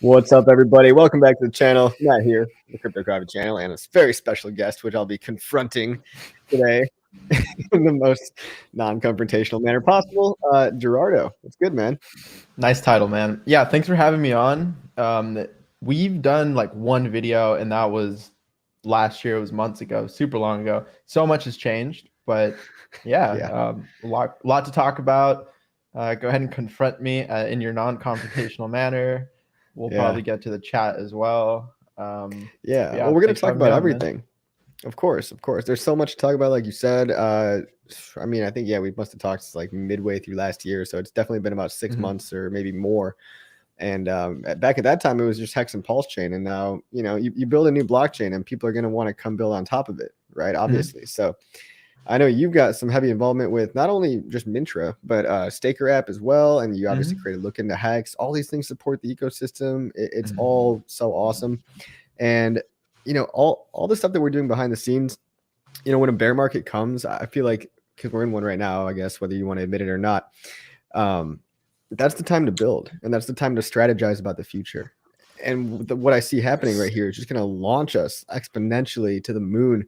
What's up, everybody? Welcome back to the channel. Matt here, the Cryptocurrency channel, and a very special guest, which I'll be confronting today in the most non-confrontational manner possible. Gerardo, what's good, man? Nice title, man. Yeah, thanks for having me on. We've done like one video, and that was last year. It was months ago, super long ago. So much has changed, but yeah. A lot to talk about. Go ahead and confront me in your non-confrontational manner. We'll probably get to the chat as well. Well, we're going to talk about everything. Of course. There's so much to talk about, like you said. I mean, I think, we must have talked like midway through last year. So it's definitely been about 6 months or maybe more. And back at that time, it was just HEX and PulseChain. And now, you build a new blockchain and people are going to want to come build on top of it, right? Obviously. So I know you've got some heavy involvement with not only just Mintra, but Staker app as well. And you obviously created Look into HEX. All these things support the ecosystem. It's all so awesome. And, all the stuff that we're doing behind the scenes, when a bear market comes, I feel like, because we're in one right now, I guess, whether you want to admit it or not, that's the time to build. And that's the time to strategize about the future. And what I see happening right here is just going to launch us exponentially to the moon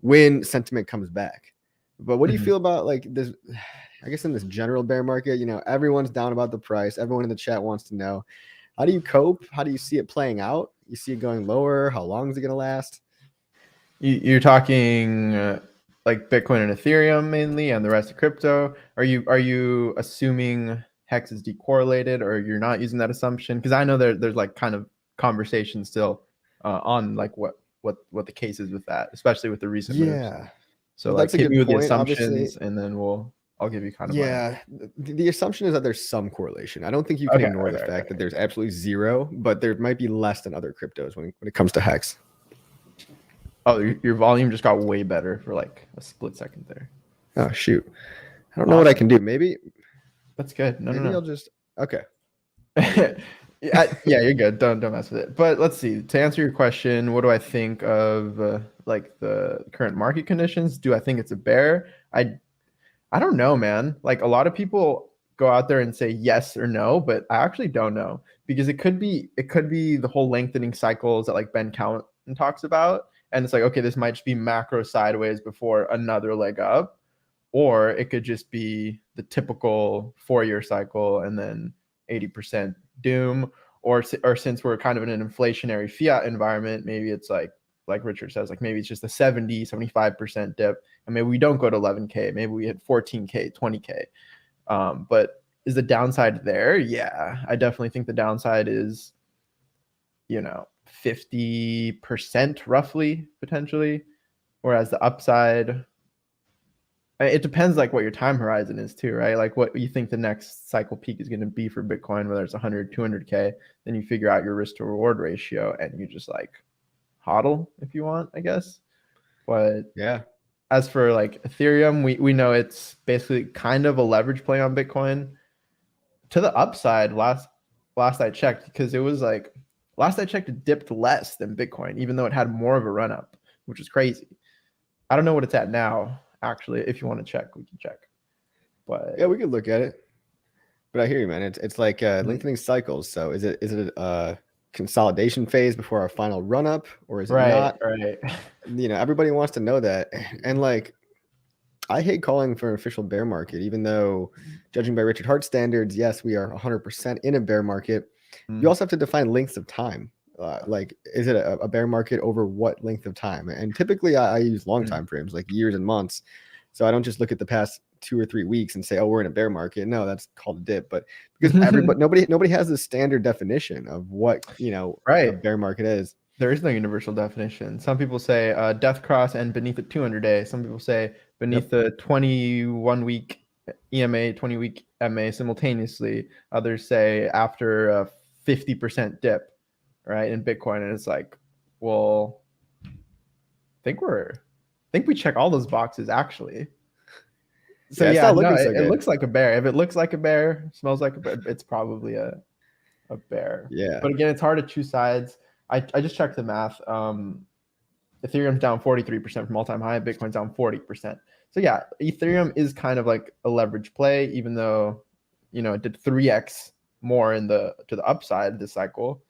when sentiment comes back. But what do you feel about like this? I guess in this general bear market, everyone's down about the price. Everyone in the chat wants to know, how do you cope? How do you see it playing out? You see it going lower? How long is it going to last? You're talking like Bitcoin and Ethereum mainly, and the rest of crypto. Are you assuming HEX is decorrelated, or you're not using that assumption? Because I know there's like kind of conversation still on like what the case is with that, especially with the recent moves. So well, like hit me with the assumptions, and then I'll give you kind of the assumption is that there's some correlation. I don't think you can ignore the fact that there's absolutely zero, but there might be less than other cryptos when it comes to HEX. Oh, your volume just got way better for like a split second there. Oh shoot, I don't know what I can do. Maybe that's good. No. I'll just okay. Yeah, you're good. Don't mess with it. But let's see. To answer your question, what do I think of like the current market conditions? Do I think it's a bear? I don't know, man. Like a lot of people go out there and say yes or no, but I actually don't know, because it could be the whole lengthening cycles that like Ben Cowan talks about, and it's like, okay, this might just be macro sideways before another leg up, or it could just be the typical 4-year cycle and then 80% doom, or since we're kind of in an inflationary fiat environment, maybe it's like Richard says, like maybe it's just a 75% dip, and maybe we don't go to 11K, maybe we hit 14K, 20K. But is the downside there? Yeah, I definitely think the downside is 50% roughly, potentially, whereas the upside, it depends like what your time horizon is too, right? Like what you think the next cycle peak is going to be for Bitcoin, whether it's 100, 200K, then you figure out your risk to reward ratio and you just like hodl if you want, I guess. But yeah, as for like Ethereum, we know it's basically kind of a leverage play on Bitcoin to the upside. Last I checked, because it was like, last I checked, it dipped less than Bitcoin, even though it had more of a run up, which is crazy. I don't know what it's at now. Actually, if you want to check, we can check. But yeah, we could look at it. But I hear you, man. It's like lengthening cycles. So is it a consolidation phase before our final run up, or is it not? Right. Everybody wants to know that. And like, I hate calling for an official bear market, even though judging by Richard Hart standards, yes, we are 100% in a bear market. You also have to define lengths of time. Like, is it a bear market over what length of time? And typically I use long time frames, like years and months. So I don't just look at the past 2 or 3 weeks and say, oh, we're in a bear market. No, that's called a dip. But because nobody has the standard definition of what, a bear market is. There is no universal definition. Some people say death cross and beneath the 200-day. Some people say beneath the 21-week EMA, 20-week MA simultaneously. Others say after a 50% dip, right, in Bitcoin. And it's like, well, I think we check all those boxes actually. So it looks like a bear. If it looks like a bear, smells like a bear, it's probably a bear. Yeah. But again, it's hard to choose sides. I just checked the math. Ethereum's down 43% from all-time high. Bitcoin's down 40%. So yeah, Ethereum is kind of like a leverage play, even though it did 3x more to the upside this cycle.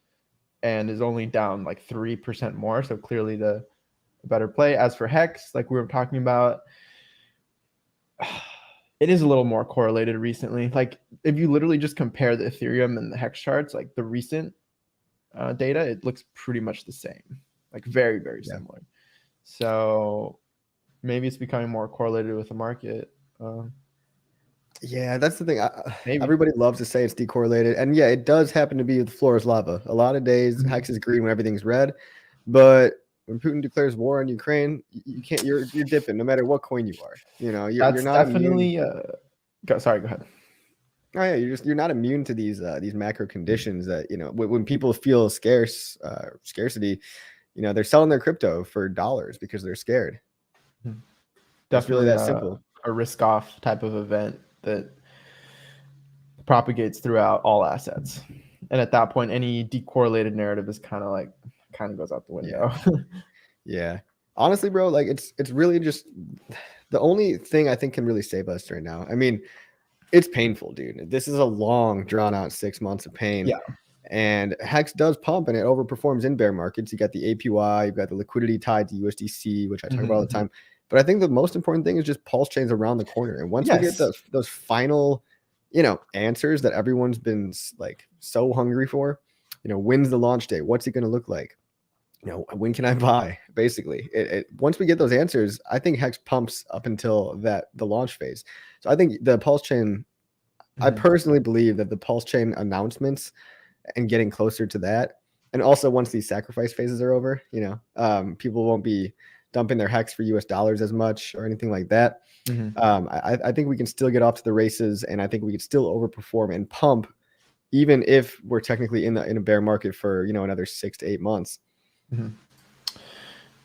and is only down like 3% more. So clearly the better play. As for HEX, like we were talking about, it is a little more correlated recently. Like if you literally just compare the Ethereum and the HEX charts, like the recent data, it looks pretty much the same, like very, very similar. So maybe it's becoming more correlated with the market. Yeah, that's the thing. Everybody loves to say it's decorrelated, and yeah, it does happen to be the floor is lava. A lot of days, HEX is green when everything's red, but when Putin declares war on Ukraine, you can't. You're dipping no matter what coin you are. You know, you're not definitely. Sorry, go ahead. Oh yeah, you're not immune to these macro conditions that, you know, when people feel scarcity, you know, they're selling their crypto for dollars because they're scared. Definitely it's really that simple. A risk off type of event that propagates throughout all assets. And at that point, any decorrelated narrative is kind of goes out the window. Yeah. Honestly, bro, like it's really just the only thing I think can really save us right now. I mean, it's painful, dude. This is a long, drawn out 6 months of pain. Yeah. And HEX does pump and it overperforms in bear markets. You got the APY, you've got the liquidity tied to USDC, which I talk about all the time. But I think the most important thing is just PulseChain's around the corner. And once we get those final, you know, answers that everyone's been like so hungry for, you know, when's the launch date? What's it going to look like? You know, when can I buy? Basically, once we get those answers, I think HEX pumps up until the launch phase. So I think the PulseChain, I personally believe that the PulseChain announcements and getting closer to that, and also once these sacrifice phases are over, you know, people won't be dumping their HEX for US dollars as much or anything like that. I think we can still get off to the races, and I think we can still overperform and pump, even if we're technically in a bear market for, you know, another 6 to 8 months.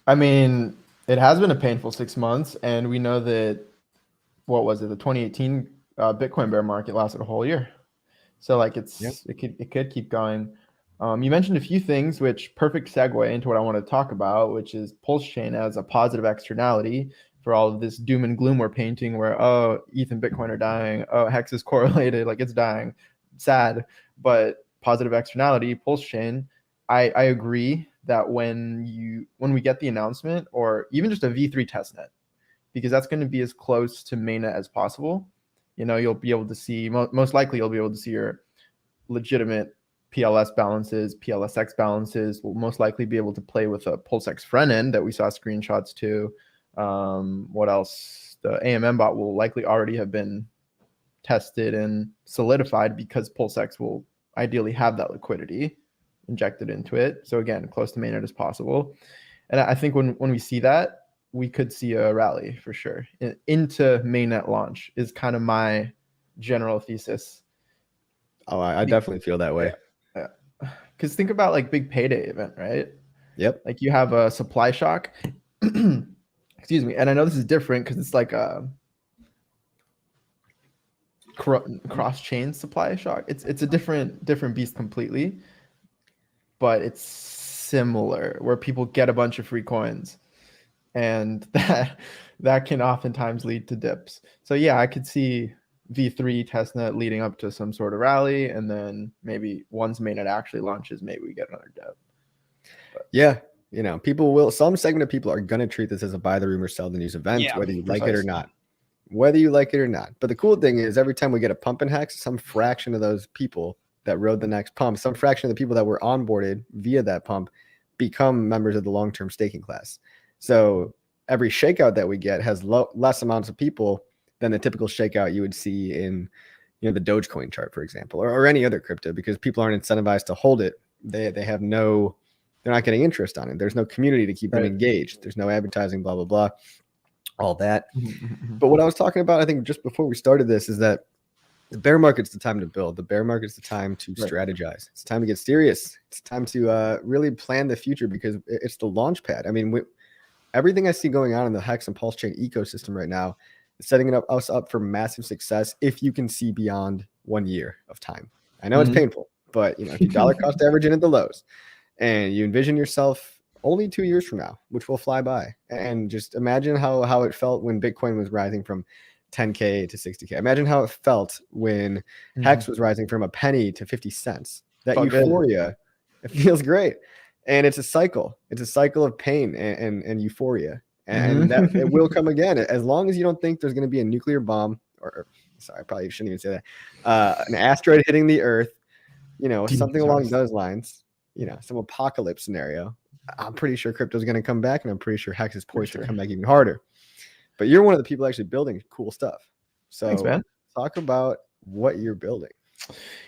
I mean, it has been a painful 6 months, and we know that, what was it, the 2018 Bitcoin bear market lasted a whole year. So like it could keep going. You mentioned a few things, which perfect segue into what I want to talk about, which is PulseChain as a positive externality for all of this doom and gloom we're painting, where, oh, ETH and Bitcoin are dying, oh, HEX is correlated, like it's dying, sad. But positive externality, PulseChain, I agree that when we get the announcement, or even just a V3 testnet, because that's going to be as close to mainnet as possible, you know, you'll be able to see, most likely you'll be able to see your legitimate PLS balances, PLSX balances. Will most likely be able to play with a pulsex front end that we saw screenshots to. What else? The AMM bot will likely already have been tested and solidified, because pulsex will ideally have that liquidity injected into it. So again, close to mainnet as possible. And I think when we see that, we could see a rally for sure into mainnet launch is kind of my general thesis. Oh, I definitely feel that way. Yeah. Because think about like big payday event, right? Yep. Like you have a supply shock. Excuse me. And I know this is different because it's like a cross-chain supply shock. It's a different beast completely, but it's similar, where people get a bunch of free coins, and that can oftentimes lead to dips. So yeah, I could see V3 testnet leading up to some sort of rally, and then maybe once mainnet actually launches, maybe we get another dip. But yeah, you know, some segment of people are gonna treat this as a buy the rumor, sell the news event, whether you like it or not. But the cool thing is, every time we get a pump in HEX, some fraction of those people that rode the next pump, some fraction of the people that were onboarded via that pump, become members of the long-term staking class. So every shakeout that we get has less amounts of people than the typical shakeout you would see in, you know, the Dogecoin chart, for example, or any other crypto, because people aren't incentivized to hold it. They're not getting interest on it. There's no community to keep them engaged. There's no advertising, blah, blah, blah, all that. But what I was talking about, I think just before we started this, is that the bear market's the time to build. The bear market's the time to strategize. It's time to get serious. It's time to really plan the future, because it's the launch pad. I mean, everything I see going on in the HEX and PulseChain ecosystem right now is setting us up for massive success if you can see beyond 1 year of time. I know it's painful, but you know, if you dollar cost average in at the lows, and you envision yourself only 2 years from now, which will fly by, and just imagine how it felt when Bitcoin was rising from 10K to 60K. Imagine how it felt when HEX was rising from a penny to 50 cents. That euphoria It feels great. And it's a cycle. It's a cycle of pain and euphoria. And that it will come again. As long as you don't think there's going to be a nuclear bomb, or sorry, I probably shouldn't even say that. An asteroid hitting the Earth, something along those lines, some apocalypse scenario. I'm pretty sure crypto is going to come back, and I'm pretty sure HEX is poised to come back even harder. But you're one of the people actually building cool stuff. So thanks, man. Talk about what you're building.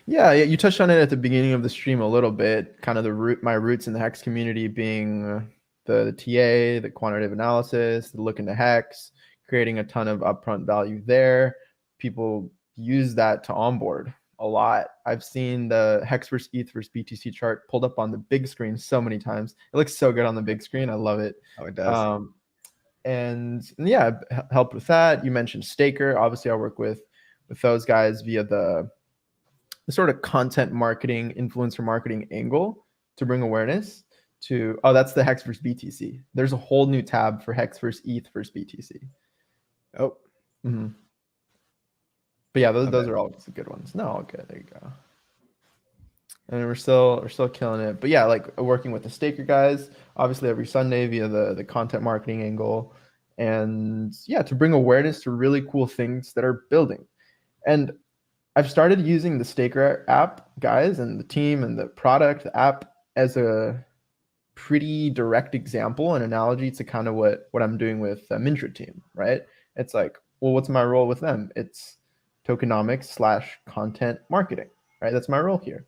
Yeah, you touched on it at the beginning of the stream a little bit, kind of my roots in the HEX community being the TA, the quantitative analysis, the look into HEX, creating a ton of upfront value there. People use that to onboard a lot. I've seen the HEX versus ETH versus BTC chart pulled up on the big screen so many times. It looks so good on the big screen. I love it. Oh, it does. And yeah, helped with that. You mentioned Staker. Obviously, I work with those guys via the sort of content marketing, influencer marketing angle to bring awareness to, that's the HEX versus BTC. There's a whole new tab for HEX versus ETH versus BTC. Oh. Mm-hmm. But yeah, those are all the good ones. No, all good. There you go. And we're still killing it. But yeah, like working with the Staker guys, obviously every Sunday via the content marketing angle. And yeah, to bring awareness to really cool things that are building. And I've started using the Staker app, guys, and the team and the product, the app, as a pretty direct example and analogy to kind of what I'm doing with the Mintra team, right? It's like, well, what's my role with them? It's tokenomics / content marketing, right? That's my role here.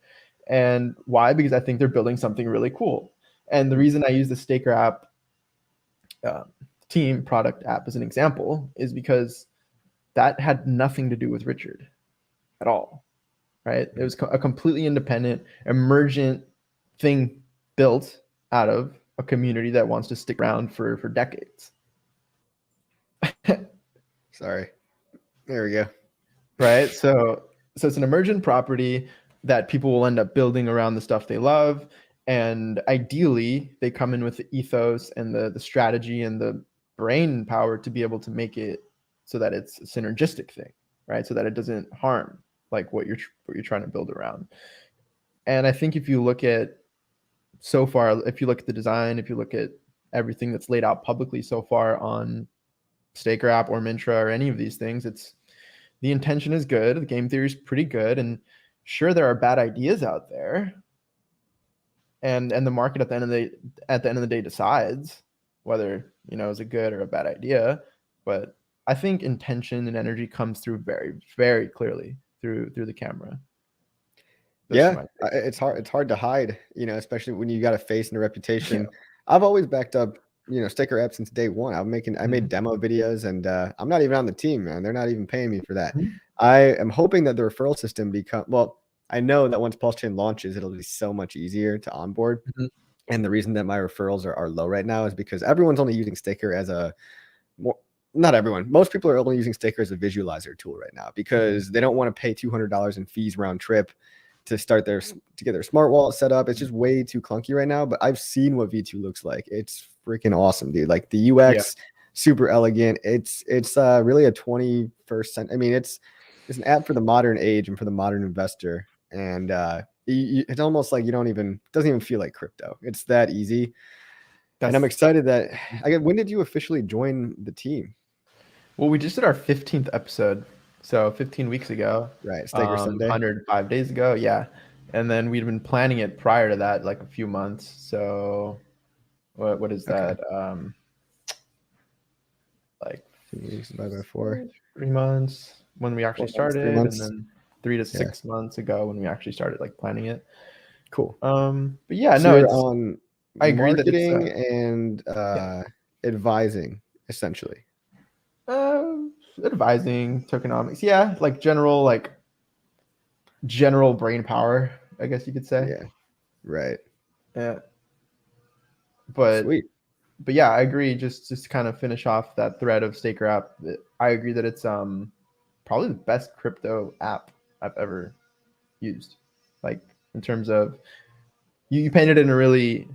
And why? Because I think they're building something really cool. And the reason I use the Staker app team product app as an example is because that had nothing to do with Richard at all, right? It was a completely independent, emergent thing built out of a community that wants to stick around for decades. Sorry. There we go. Right? So it's an emergent property that people will end up building around the stuff they love. And ideally, they come in with the ethos and the strategy and the brain power to be able to make it so that it's a synergistic thing, right? So that it doesn't harm like what you're trying to build around. And I think if you look at so far, if you look at the design, if you look at everything that's laid out publicly so far on Staker app or Mintra or any of these things, the intention is good. The game theory is pretty good. And sure, there are bad ideas out there. And the market at the end of the day decides whether, is a good or a bad idea. But I think intention and energy comes through very, very clearly through the camera. It's hard to hide, especially when you got a face and a reputation. Yeah. I've always backed up, Staker app since day one. I made demo videos, and I'm not even on the team, man. They're not even paying me for that. I am hoping that the referral system I know that once PulseChain launches, it'll be so much easier to onboard. And the reason that my referrals are low right now is because everyone's only using Staker as not everyone. Most people are only using Staker as a visualizer tool right now because they don't want to pay $200 in fees round trip to get their smart wallet set up. It's just way too clunky right now. But I've seen what V2 looks like. It's freaking awesome, dude. Like the UX, super elegant. It's really a 21st century. I mean, it's an app for the modern age and for the modern investor. And it's almost like doesn't even feel like crypto. It's that easy. And I'm excited that when did you officially join the team? Well, we just did our 15th episode. So 15 weeks ago. Right. Staker Sunday. 105 days ago. Yeah. And then we'd been planning it prior to that, like a few months. So what is that? Like 2 weeks divided by 4. 3 months when we actually started, and then 3 to 6 months ago when we actually started like planning it. Cool. But yeah, so you're on I agree that marketing and advising essentially. Advising, tokenomics, like general brain power, I guess you could say. Yeah, right. Yeah, but sweet. But yeah, I agree. Just to kind of finish off that thread of Staker app, I agree that it's probably the best crypto app I've ever used. Like in terms of you painted it in a really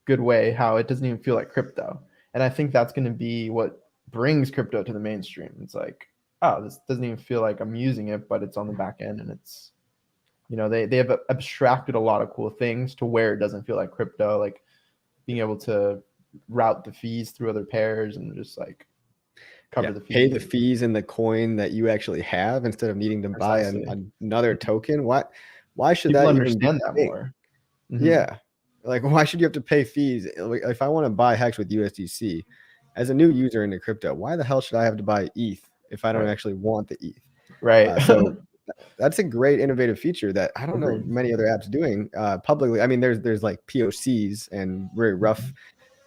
good way how it doesn't even feel like crypto, and I think that's going to be what brings crypto to the mainstream. It's like, oh, this doesn't even feel like I'm using it, but it's on the back end and it's they have abstracted a lot of cool things to where it doesn't feel like crypto, like being able to route the fees through other pairs and just like cover the fees. Pay the fees in the coin that you actually have instead of needing to buy another token. Why should people that understand even that be more? Yeah. Like, why should you have to pay fees? Like, if I want to buy HEX with USDC as a new user into crypto, why the hell should I have to buy ETH if I don't actually want the ETH? Right. So that's a great innovative feature that I don't know many other apps doing publicly. I mean, there's like POCs and very rough,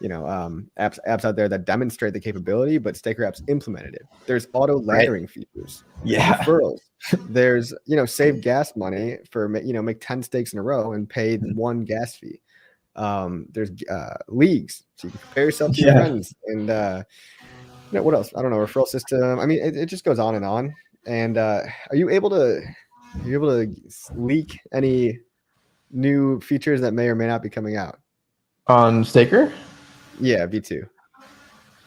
apps out there that demonstrate the capability, but Staker apps implemented it. There's auto laddering features. There's referrals. There's, save gas money for, make 10 stakes in a row and pay one gas fee. There's leagues, so you can compare yourself to your friends, and what else? I don't know, referral system. I mean, it just goes on and on. And are you able to leak any new features that may or may not be coming out on Staker? Yeah, V2.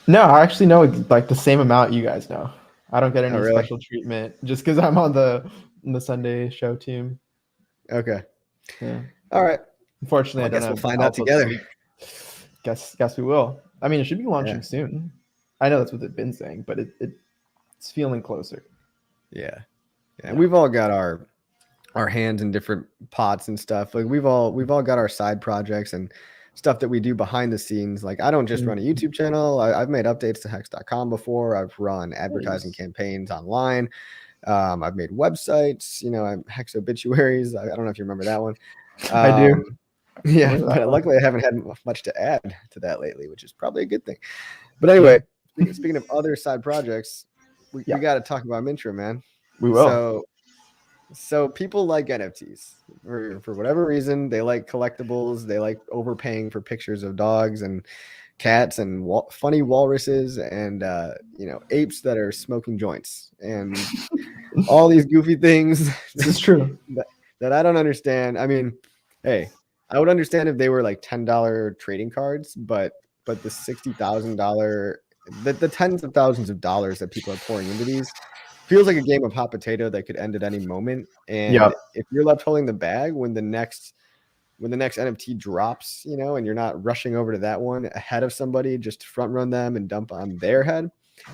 No, I actually know like the same amount you guys know. I don't get any special treatment just because I'm on the Sunday show team. Okay. Yeah. All right. Unfortunately, I don't guess have we'll find out together. Guess we will. I mean, it should be launching soon. I know that's what they've been saying, but it's feeling closer. Yeah. And we've all got our hands in different pots and stuff. Like we've all got our side projects and stuff that we do behind the scenes. Like I don't just run a YouTube channel. I've made updates to hex.com before. I've run advertising campaigns online. I've made websites, I'm Hex obituaries. I don't know if you remember that one. I do. Yeah, but luckily I haven't had much to add to that lately, which is probably a good thing. But anyway, speaking of other side projects, we got to talk about Mintra, man. We will. So people like NFTs for whatever reason. They like collectibles. They like overpaying for pictures of dogs and cats and funny walruses and apes that are smoking joints and all these goofy things. This is true. that I don't understand. I mean, hey, I would understand if they were like $10 trading cards, but the $60,000, the tens of thousands of dollars that people are pouring into these feels like a game of hot potato that could end at any moment. And if you're left holding the bag when the next NFT drops, and you're not rushing over to that one ahead of somebody just to front run them and dump on their head,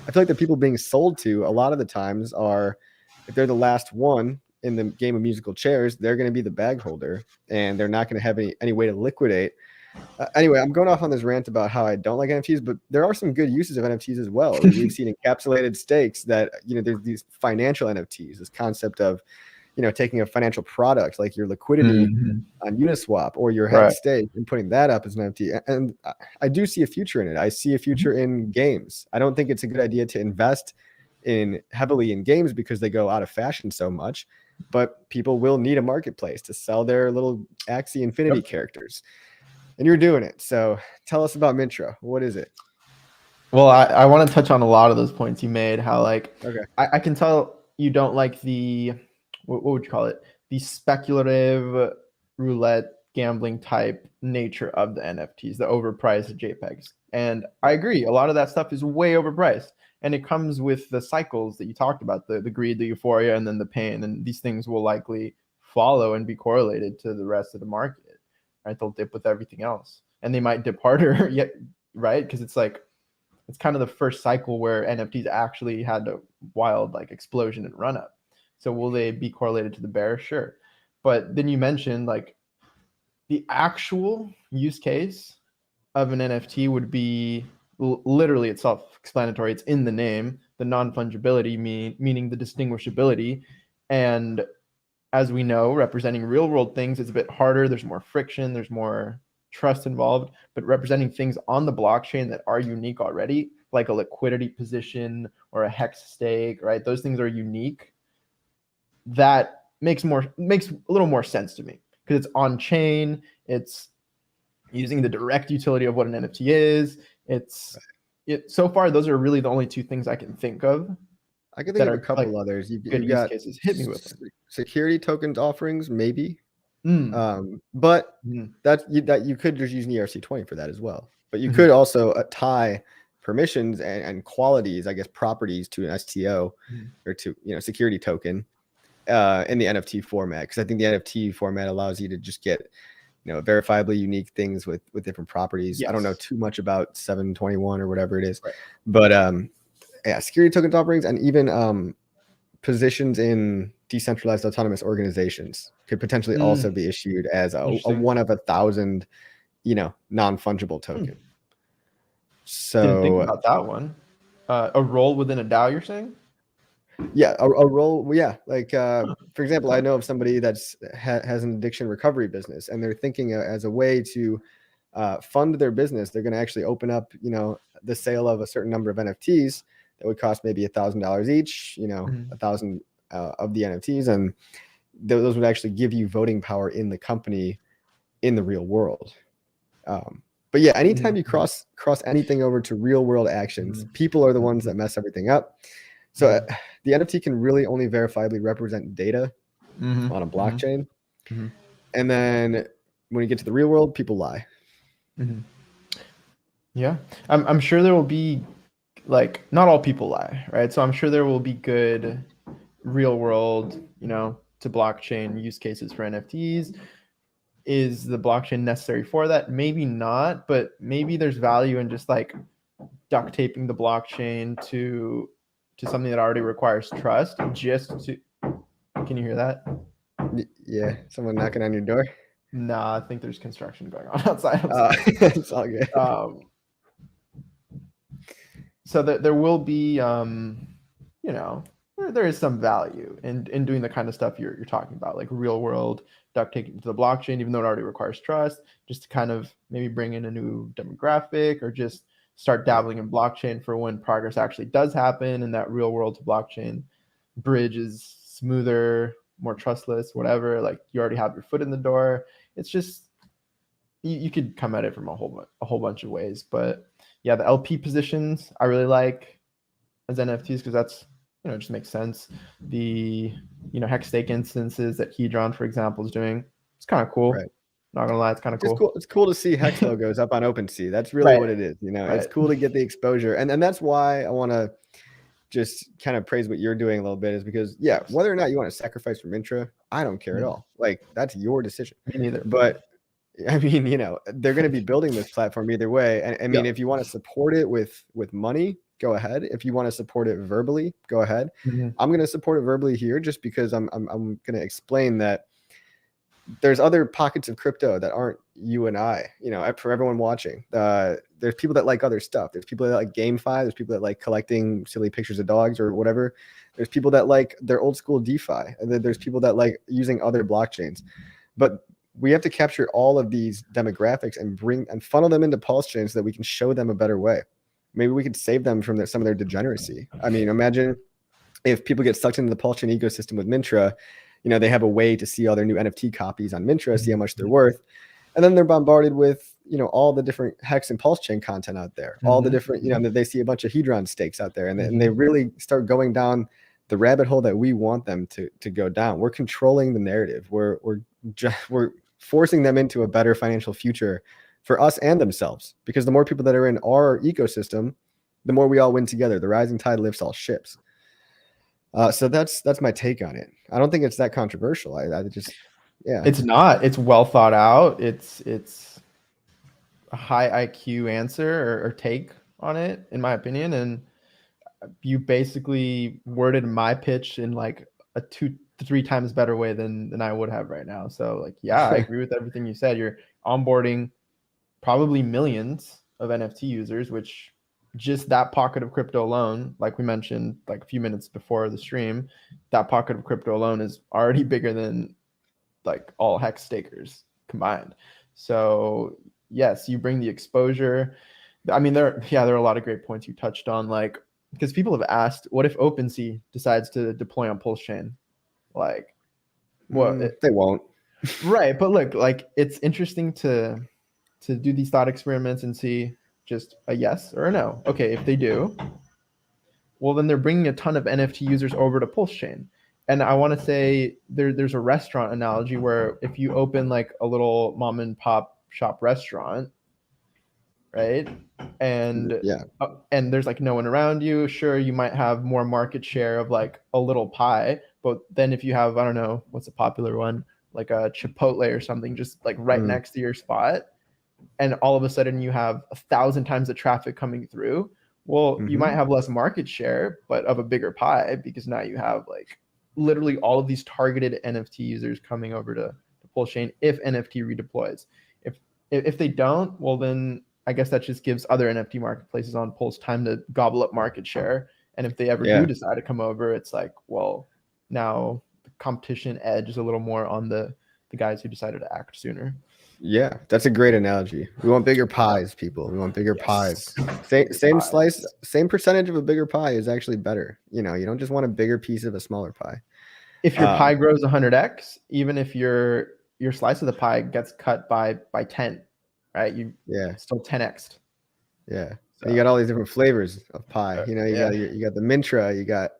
I feel like the people being sold to a lot of the times are, if they're the last one in the game of musical chairs, they're going to be the bag holder and they're not going to have any way to liquidate. Anyway, I'm going off on this rant about how I don't like NFTs, but there are some good uses of NFTs as well. We've seen encapsulated stakes that, there's these financial NFTs, this concept of, taking a financial product like your liquidity on Uniswap or your HEX stake and putting that up as an NFT. And I do see a future in it. I see a future in games. I don't think it's a good idea to invest heavily in games because they go out of fashion so much, but people will need a marketplace to sell their little Axie Infinity characters. And you're doing it. So tell us about Mintra. What is it? Well, I want to touch on a lot of those points you made. How I can tell you don't like the, what would you call it? The speculative roulette gambling type nature of the NFTs, the overpriced JPEGs. And I agree. A lot of that stuff is way overpriced. And it comes with the cycles that you talked about, the greed, the euphoria, and then the pain. And these things will likely follow and be correlated to the rest of the market. Right, they'll dip with everything else, and they might dip harder yet, right? Because it's kind of the first cycle where NFTs actually had a wild explosion and run up. So will they be correlated to the bear? Sure, but then you mentioned the actual use case of an NFT would be literally it's self-explanatory. It's in the name, the non-fungibility meaning the distinguishability, and as we know, representing real world things is a bit harder. There's more friction. There's more trust involved. But representing things on the blockchain that are unique already, like a liquidity position or a hex stake, right? Those things are unique. That makes a little more sense to me because it's on chain. It's using the direct utility of what an NFT is. So far, those are really the only two things I can think of. I can think of a couple others. You've got cases. Hit me with them. Security tokens offerings, maybe. But that you could just use an ERC20 for that as well. But you could also tie permissions and qualities, I guess, properties to an STO or to security token in the NFT format, because I think the NFT format allows you to just get, verifiably unique things with different properties. Yes. I don't know too much about 721 or whatever it is, right. But security token offerings and even positions in decentralized autonomous organizations could potentially also be issued as a 1 of 1,000, non-fungible token. So didn't think about that one. A role within a DAO, you're saying? Yeah, a role. Yeah, like for example, I know of somebody that's has an addiction recovery business, and they're thinking as a way to fund their business, they're going to actually open up, the sale of a certain number of NFTs that would cost maybe $1,000 each, 1,000 of the NFTs, and those would actually give you voting power in the company in the real world. But yeah, anytime you cross anything over to real world actions, people are the ones that mess everything up. So the NFT can really only verifiably represent data on a blockchain. And then when you get to the real world, people lie. Yeah, I'm sure there will be, like, not all people lie, right? So I'm sure there will be good real world, to blockchain use cases for NFTs. Is the blockchain necessary for that? Maybe not, but maybe there's value in just like duct taping the blockchain to something that already requires trust. Can you hear that? Yeah, someone knocking on your door. Nah, I think there's construction going on outside. It's all good. So that there will be, there is some value in doing the kind of stuff you're talking about, like real world duct taking to the blockchain, even though it already requires trust, just to kind of maybe bring in a new demographic, or just start dabbling in blockchain for when progress actually does happen and that real world to blockchain bridge is smoother, more trustless, whatever. Like, you already have your foot in the door. It's just, you could come at it from a whole bunch of ways. But yeah, the LP positions I really like as NFTs, because that's, it just makes sense. The HEX stake instances that Hedron, for example, is doing, it's kind of cool. Right. Not gonna lie, it's kind of cool. It's cool to see HEX logos up on OpenSea. That's really what it is. It's cool to get the exposure, and that's why I want to just kind of praise what you're doing a little bit, is because whether or not you want to sacrifice for Mintra, I don't care at all. Like, that's your decision. Me neither. But I mean, they're going to be building this platform either way. And I mean, if you want to support it with money, go ahead. If you want to support it verbally, go ahead. I'm going to support it verbally here, just because I'm going to explain that there's other pockets of crypto that aren't you and I, for everyone watching. There's people that like other stuff. There's people that like GameFi. There's people that like collecting silly pictures of dogs or whatever. There's people that like their old school DeFi. And then there's people that like using other blockchains. But we have to capture all of these demographics and funnel them into PulseChain so that we can show them a better way. Maybe we could save them from some of their degeneracy. I mean, imagine if people get sucked into the PulseChain ecosystem with Mintra, they have a way to see all their new NFT copies on Mintra, see how much they're worth. And then they're bombarded with, all the different HEX and PulseChain content out there, all the different, they see a bunch of Hedron stakes out there, and they really start going down the rabbit hole that we want them to go down. We're controlling the narrative. We're forcing them into a better financial future for us and themselves, because the more people that are in our ecosystem, the more we all win together. The rising tide lifts all ships. So that's my take on it. I don't think it's that controversial. I just, it's not. It's well thought out. It's a high IQ answer or take on it, in my opinion. And you basically worded my pitch in like a 2-3 times better way than I would have right now. So like, I agree with everything you said. You're onboarding probably millions of NFT users, which just that pocket of crypto alone, like we mentioned like a few minutes before the stream, that pocket of crypto alone is already bigger than like all HEX stakers combined. So yes, you bring the exposure. I mean, there are a lot of great points you touched on, like, because people have asked, what if OpenSea decides to deploy on PulseChain? Like, they won't. Right, but look, like, it's interesting to do these thought experiments and see just a yes or a no. Okay, if they do, well, then they're bringing a ton of NFT users over to PulseChain. And I want to say there's a restaurant analogy where if you open like a little mom and pop shop restaurant, right? And and there's like no one around you. Sure, you might have more market share of like a little pie, But then if you have, I don't know, what's a popular one, like a Chipotle or something, just like right next to your spot, and all of a sudden you have 1,000 times the traffic coming through, well, you might have less market share, but of a bigger pie, because now you have like literally all of these targeted NFT users coming over to PulseChain if NFT redeploys. If they don't, well, then I guess that just gives other NFT marketplaces on Pulse time to gobble up market share. And if they ever do decide to come over, it's like, well, now the competition edge is a little more on the guys who decided to act sooner. Yeah, that's a great analogy. We want bigger pies, people. We want bigger pies. Same slice, same percentage of a bigger pie is actually better. You know, you don't just want a bigger piece of a smaller pie. If your pie grows 100x, even if your slice of the pie gets cut by 10, right? You still 10x. Yeah. So you got all these different flavors of pie. You know, you got the Mintra, you got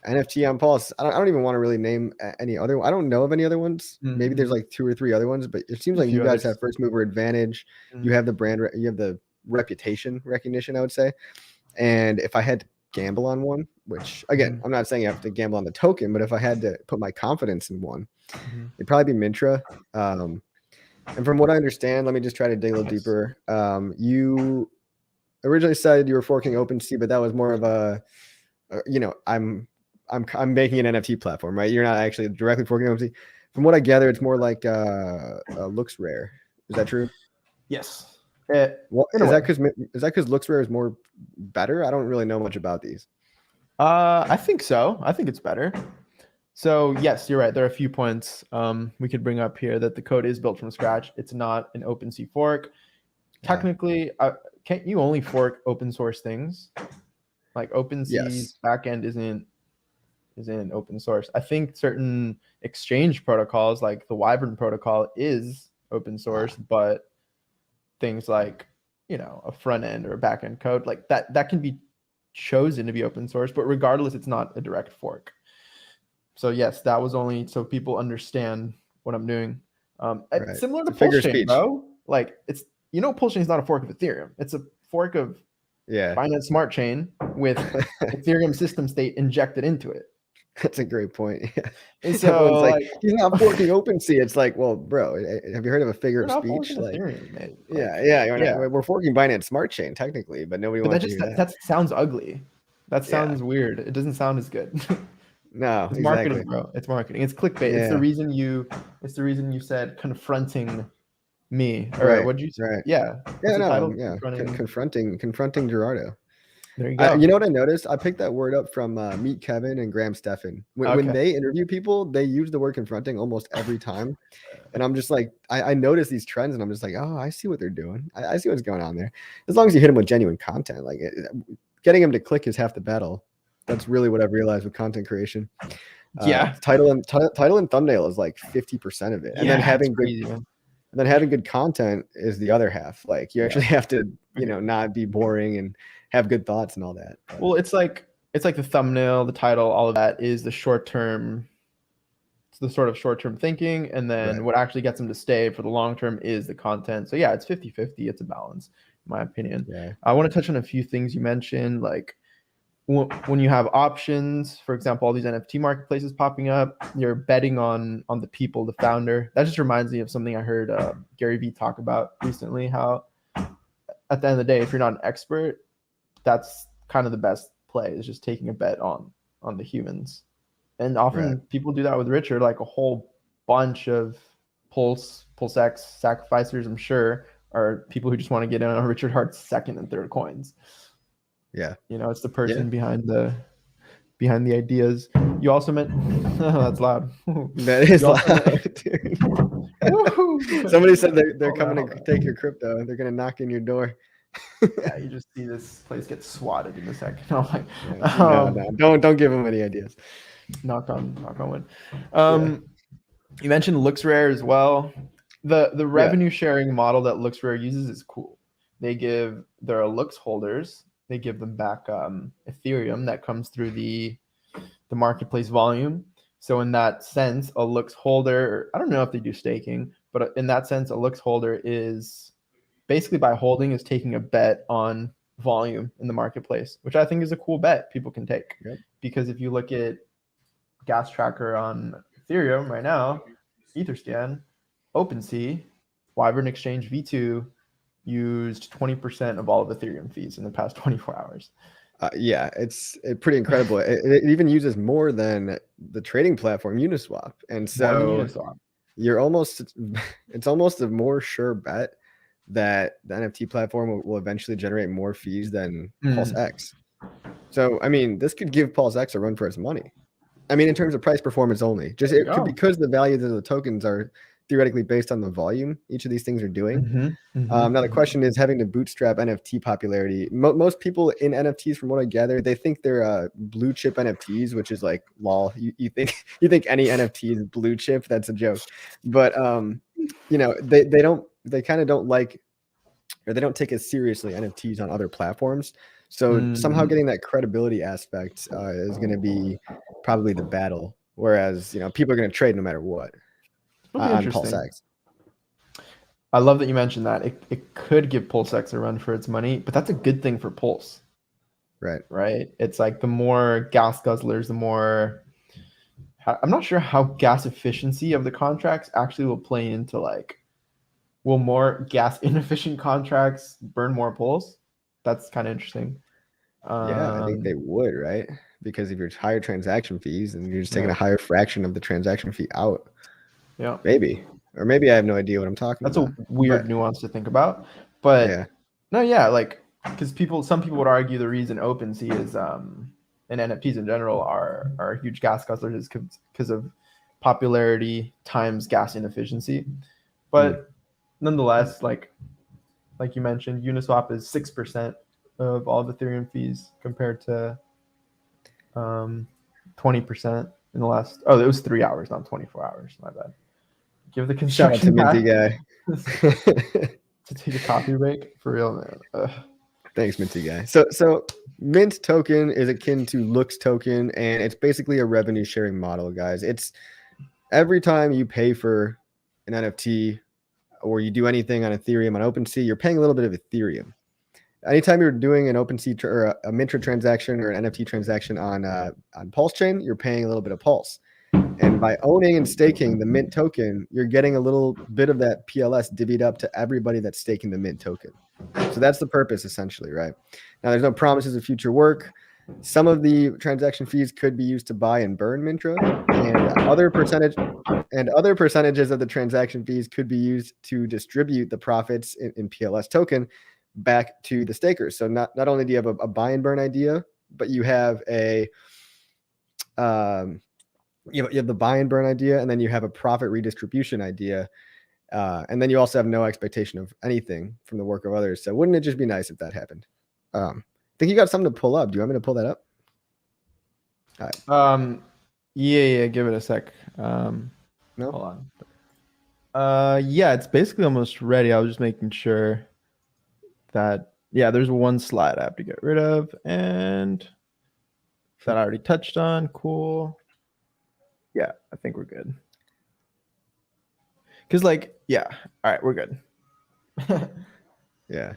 NFT on Pulse. I don't even want to really name any other. I don't know of any other ones. Maybe there's like 2 or 3 other ones, but it seems like you guys have first mover advantage. You have the brand, you have the reputation recognition, I would say. And if I had to gamble on one, which again, I'm not saying you have to gamble on the token, but if I had to put my confidence in one, it'd probably be Mintra. And from what I understand, let me just try to dig a little deeper. You originally said you were forking OpenSea, but that was more of a, you know, I'm making an NFT platform, right? You're not actually directly forking OpenSea. From what I gather, it's more like looks rare. Is that true? Yes. Is that because looks rare is more better? I don't really know much about these. I think so. I think it's better. So yes, you're right. There are a few points we could bring up here that the code is built from scratch. It's not an OpenSea fork. Technically, can't you only fork open source things? Like OpenSea's backend isn't open source. I think certain exchange protocols, like the Wyvern protocol, is open source, but things like, you know, a front end or a back end code like that can be chosen to be open source, but regardless, it's not a direct fork. So yes, that was only so people understand what I'm doing. Similar to PulseChain, bro. Like it's, you know, PulseChain is not a fork of Ethereum. It's a fork of Binance Smart Chain with Ethereum system state injected into it. That's a great point. And so everyone's like, he's not forking OpenSea. It's like, well, bro, have you heard of a figure of speech? Like, Ethereum, we're forking Binance Smart Chain technically, but nobody wants to hear that. That sounds ugly. That sounds weird. It doesn't sound as good. No, it's marketing, bro. It's marketing. It's clickbait. It's the reason you said confronting me, or what'd you say? Confronting Gerardo. There you go. You know what I noticed? I picked that word up from Meet Kevin and Graham Stephan. When they interview people, they use the word confronting almost every time. And I'm just like, I notice these trends and I'm just like, oh, I see what they're doing. I see what's going on there. As long as you hit them with genuine content, like getting them to click is half the battle. That's really what I've realized with content creation. Title and thumbnail is like 50% of it. And then having good content is the other half. Like you actually have to, you know, not be boring and have good thoughts and all that. Well, it's like the thumbnail, the title, all of that is the short-term, it's the sort of short-term thinking. And then what actually gets them to stay for the long term is the content. So yeah, it's 50-50. It's a balance, in my opinion. I want to touch on a few things you mentioned, like when you have options, for example, all these NFT marketplaces popping up, you're betting on the people, the founder. That just reminds me of something I heard Gary Vee talk about recently, how at the end of the day, if you're not an expert, that's kind of the best play, is just taking a bet on the humans. And often people do that with Richard, like a whole bunch of pulsex sacrificers, I'm sure, are people who just want to get in on Richard Hart's second and third coins. Yeah. You know, it's the person behind the ideas. You also meant that's loud. That is loud, dude. Somebody said they're coming to take your crypto. They're gonna knock in your door. Yeah, you just see this place get swatted in a second. I'm like, no, don't give them any ideas. Knock on wood. You mentioned looks rare as well. The revenue sharing model that looks rare uses is cool. There are looks holders. They give them back Ethereum that comes through the marketplace volume. So in that sense, a looks holder, I don't know if they do staking, but in that sense, a looks holder is basically, by holding, is taking a bet on volume in the marketplace, which I think is a cool bet people can take. Because if you look at gas tracker on Ethereum right now, Etherscan, OpenSea, Wyvern Exchange V2 used 20% of all of Ethereum fees in the past 24 hours. Yeah, it's pretty incredible. It even uses more than the trading platform Uniswap, and More than so Uniswap. it's almost a more sure bet that the NFT platform will eventually generate more fees than PulseX. So, I mean, this could give PulseX a run for its money. I mean, in terms of price performance only, just because the values of the tokens are theoretically based on the volume each of these things are doing. Now the question is, having to bootstrap NFT popularity. Most people in NFTs, from what I gather, they think they're blue chip NFTs, which is like lol. You think any NFT is blue chip? That's a joke. But they kind of don't like, or they don't take as seriously NFTs on other platforms. So somehow getting that credibility aspect is going to be probably the battle. Whereas people are going to trade no matter what on PulseX. I love that you mentioned that. It could give PulseX a run for its money, but that's a good thing for Pulse. Right. It's like the more gas guzzlers, the more. I'm not sure how gas efficiency of the contracts actually will play into like, will more gas inefficient contracts burn more Pulse? That's kind of interesting. Yeah, I think they would, right? Because if you're higher transaction fees and you're just taking a higher fraction of the transaction fee out. Yeah. Maybe. Or maybe I have no idea what I'm talking about. That's a weird nuance to think about. But like, because some people would argue the reason OpenSea is and NFTs in general are huge gas guzzlers is because of popularity times gas inefficiency. But nonetheless, like you mentioned, Uniswap is 6% of all the Ethereum fees compared to 20% in the last. Oh, it was 3 hours, not 24 hours. My bad. Give the construction Minty guy. to take a coffee break for real, man. Thanks, Minty guy. So Mint token is akin to Lux token, and it's basically a revenue sharing model, guys. It's every time you pay for an NFT or you do anything on Ethereum on OpenSea, you're paying a little bit of Ethereum. Anytime you're doing an OpenSea or a Mintra transaction or an NFT transaction on PulseChain, you're paying a little bit of Pulse. And by owning and staking the Mint token, you're getting a little bit of that PLS divvied up to everybody that's staking the Mint token. So that's the purpose, essentially, right? Now, there's no promises of future work. Some of the transaction fees could be used to buy and burn Mintra, and other percentages of the transaction fees could be used to distribute the profits in PLS token back to the stakers. So not only do you have a buy and burn idea, but you have a you have the buy and burn idea, and then you have a profit redistribution idea, and then you also have no expectation of anything from the work of others. So wouldn't it just be nice if that happened? I think you got something to pull up. Do you want me to pull that up? All right. Yeah, give it a sec. No? Hold on. Yeah, it's basically almost ready. I was just making sure that, there's one slide I have to get rid of, and that I already touched on. Cool. Yeah, I think we're good. Because, all right, we're good. Yeah.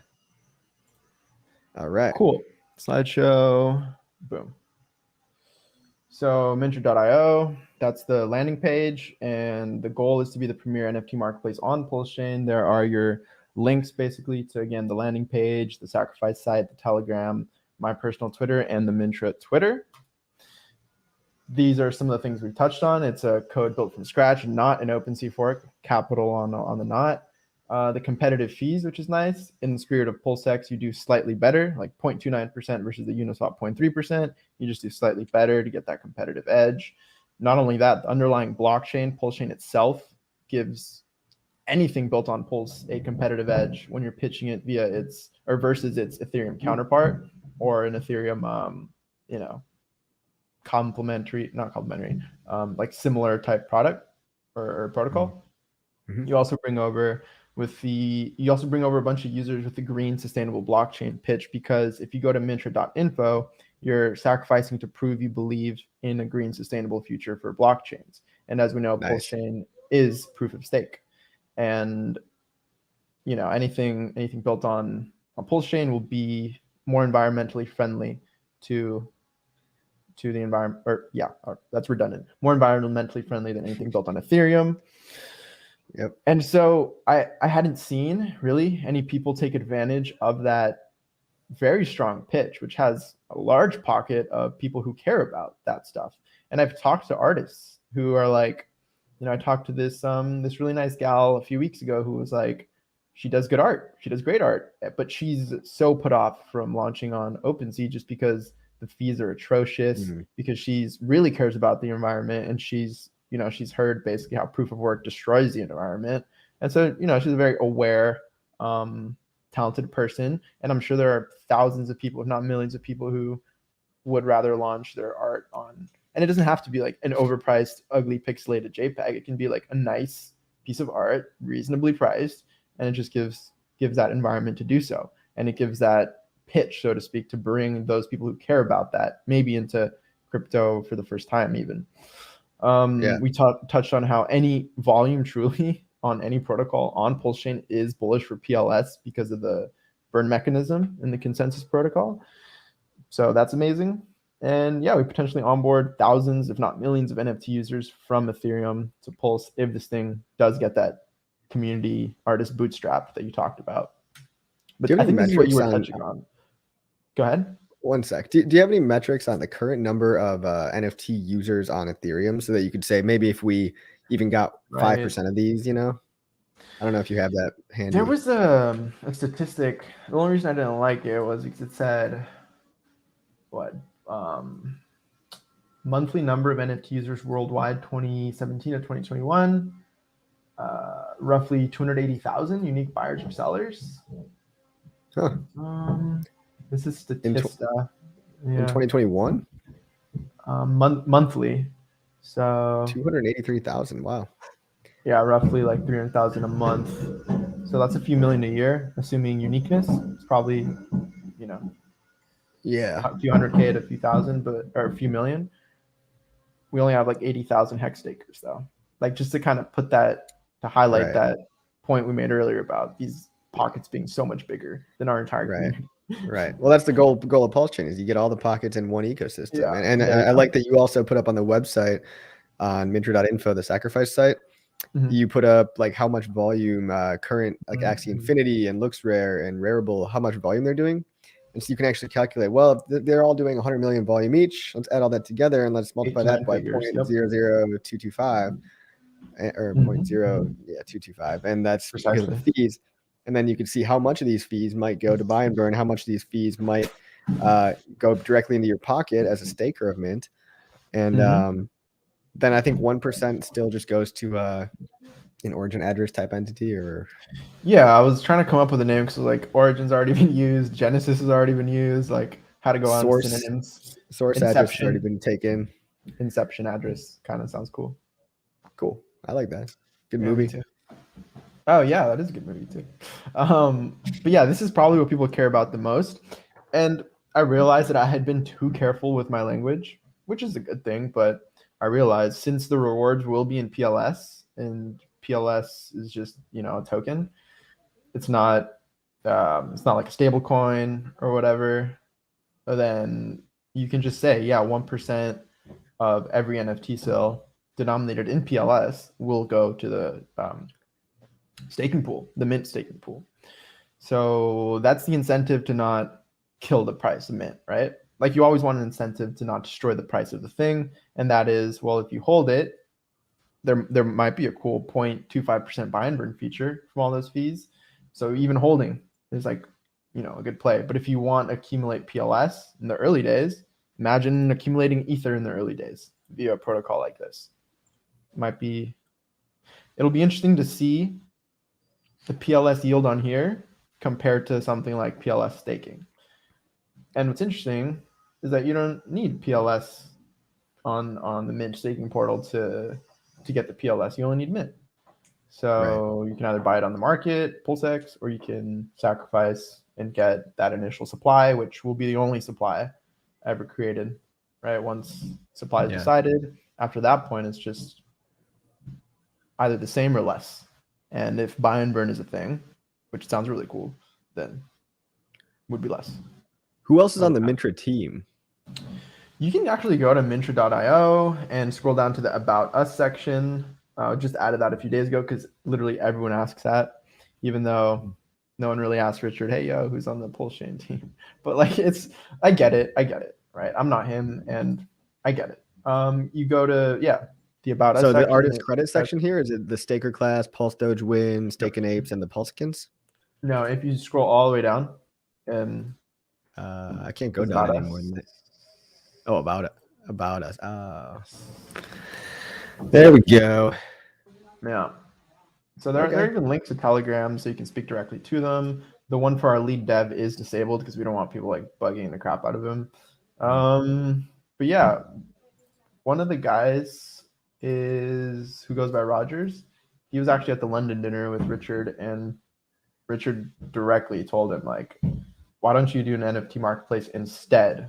All right. Cool. Slideshow. Boom. So Mintra.io, that's the landing page, and the goal is to be the premier NFT marketplace on PulseChain. There are your links basically to, again, the landing page, the sacrifice site, the Telegram, my personal Twitter, and the Mintra Twitter. These are some of the things we've touched on. It's a code built from scratch, not an OpenSea fork, capital on the not. The competitive fees, which is nice. In the spirit of PulseX, you do slightly better, like 0.29% versus the Uniswap 0.3%. You just do slightly better to get that competitive edge. Not only that, the underlying blockchain, PulseChain itself, gives anything built on Pulse a competitive edge when you're pitching it versus its Ethereum counterpart or an Ethereum, like similar type product or protocol. Mm-hmm. You also bring over a bunch of users with the green sustainable blockchain pitch, because if you go to mintra.info, you're sacrificing to prove you believe in a green sustainable future for blockchains. And as we know, PulseChain is proof of stake. And anything built on PulseChain will be more environmentally friendly to to the environment, that's redundant, more environmentally friendly than anything built on Ethereum. Yep. And so I hadn't seen really any people take advantage of that very strong pitch, which has a large pocket of people who care about that stuff. And I've talked to artists who are like, I talked to this really nice gal a few weeks ago who was like, she does good art, she does great art, but she's so put off from launching on OpenSea just because the fees are atrocious, because she's really cares about the environment, and she's heard basically how proof of work destroys the environment. And so, she's a very aware, talented person. And I'm sure there are thousands of people, if not millions of people, who would rather launch their art on, and it doesn't have to be like an overpriced, ugly, pixelated JPEG. It can be like a nice piece of art, reasonably priced, and it just gives that environment to do so. And it gives that pitch, so to speak, to bring those people who care about that maybe into crypto for the first time even. We touched on how any volume truly on any protocol on PulseChain is bullish for PLS because of the burn mechanism in the consensus protocol. So that's amazing. And yeah, we potentially onboard thousands, if not millions, of NFT users from Ethereum to Pulse if this thing does get that community artist bootstrap that you talked about. But I think this is what you were touching on. Go ahead. One sec. Do you have any metrics on the current number of NFT users on Ethereum so that you could say maybe if we even got 5% of these, I don't know if you have that handy. There was a statistic. The only reason I didn't like it was because it said monthly number of NFT users worldwide 2017 to 2021, roughly 280,000 unique buyers or sellers. Huh. This is Statista. In 2021? Monthly. So 283,000. Wow. Yeah, roughly like 300,000 a month. So that's a few million a year, assuming uniqueness. It's probably, a few hundred K to a few thousand, or a few million. We only have like 80,000 HEX stakers though. Like just to kind of put that, to highlight that point we made earlier about these pockets being so much bigger than our entire community. Right. Well, that's the goal of PulseChain is you get all the pockets in one ecosystem. Yeah. And I like that you also put up on the website on Mintra.info, the sacrifice site. You put up like how much volume current like Axie Infinity and Looks Rare and Rareable, how much volume they're doing. And so you can actually calculate, well, if they're all doing 100 million volume each, let's add all that together and let's multiply that by 0.00225 or 0.0225. And that's because of the fees. And then you can see how much of these fees might go to buy and burn, how much of these fees might go directly into your pocket as a staker of Mint. And then I think 1% still just goes to an origin address type entity, or I was trying to come up with a name because like Origin's already been used, Genesis has already been used, like how to go on synonyms. Source address has already been taken. Inception address kind of sounds cool. Cool. I like that. Good movie too. Oh yeah, that is a good movie too. But yeah, this is probably what people care about the most. And I realized that I had been too careful with my language, which is a good thing, but I realized since the rewards will be in PLS, and PLS is just, a token, it's not like a stable coin or whatever, then you can just say, 1% of every NFT sale denominated in PLS will go to the staking pool, the Mint staking pool. So that's the incentive to not kill the price of Mint, right? Like you always want an incentive to not destroy the price of the thing. And that is, well, if you hold it, there might be a cool 0.25% buy and burn feature from all those fees. So even holding is like, a good play. But if you want to accumulate PLS in the early days, imagine accumulating Ether in the early days via a protocol like this. It'll be interesting to see the PLS yield on here compared to something like PLS staking. And what's interesting is that you don't need PLS on the Mint staking portal to get the PLS. You only need Mint. So you can either buy it on the market, pulsex, or you can sacrifice and get that initial supply, which will be the only supply ever created, right? Once supply is decided, after that point, it's just either the same or less. And if buy and burn is a thing, which sounds really cool, then would be less. Who else is on the Mintra team? You can actually go to mintra.io and scroll down to the About Us section. Just added that a few days ago because literally everyone asks that, even though no one really asked Richard, hey, yo, who's on the PulseChain team? But like, I get it, right? I'm not him, and I get it. You go to, the About Us So section. the artist credit section here, is it the Staker class, Pulse Doge Win, Staking Apes, and the Pulsekins? No, if you scroll all the way down, I can't go it's down About anymore. Us. Oh, about us. Oh, there we go. Yeah. So there are even links to Telegram, so you can speak directly to them. The one for our lead dev is disabled because we don't want people like bugging the crap out of him. But yeah, one of the guys is who goes by Rogers. He was actually at the London dinner with Richard, and Richard directly told him like, why don't you do an NFT marketplace instead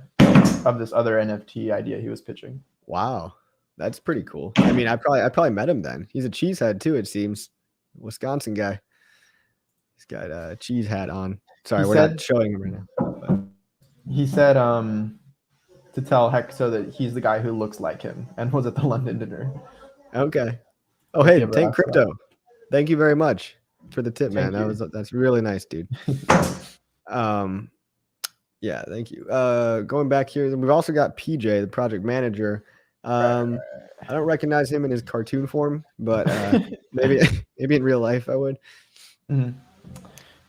of this other NFT idea he was pitching? Wow, that's pretty cool. I mean, I probably met him then. He's a cheesehead too, it seems. Wisconsin guy. He's got a cheese hat on. Sorry, we're not showing him right now. But. He said to tell HEX so that he's the guy who looks like him and was at the London dinner. Okay. Oh, hey, Tank Crypto. Thank you very much for the tip, man. That's really nice, dude. Yeah, thank you. Going back here, we've also got PJ, the project manager. I don't recognize him in his cartoon form, but maybe in real life I would. Mm-hmm.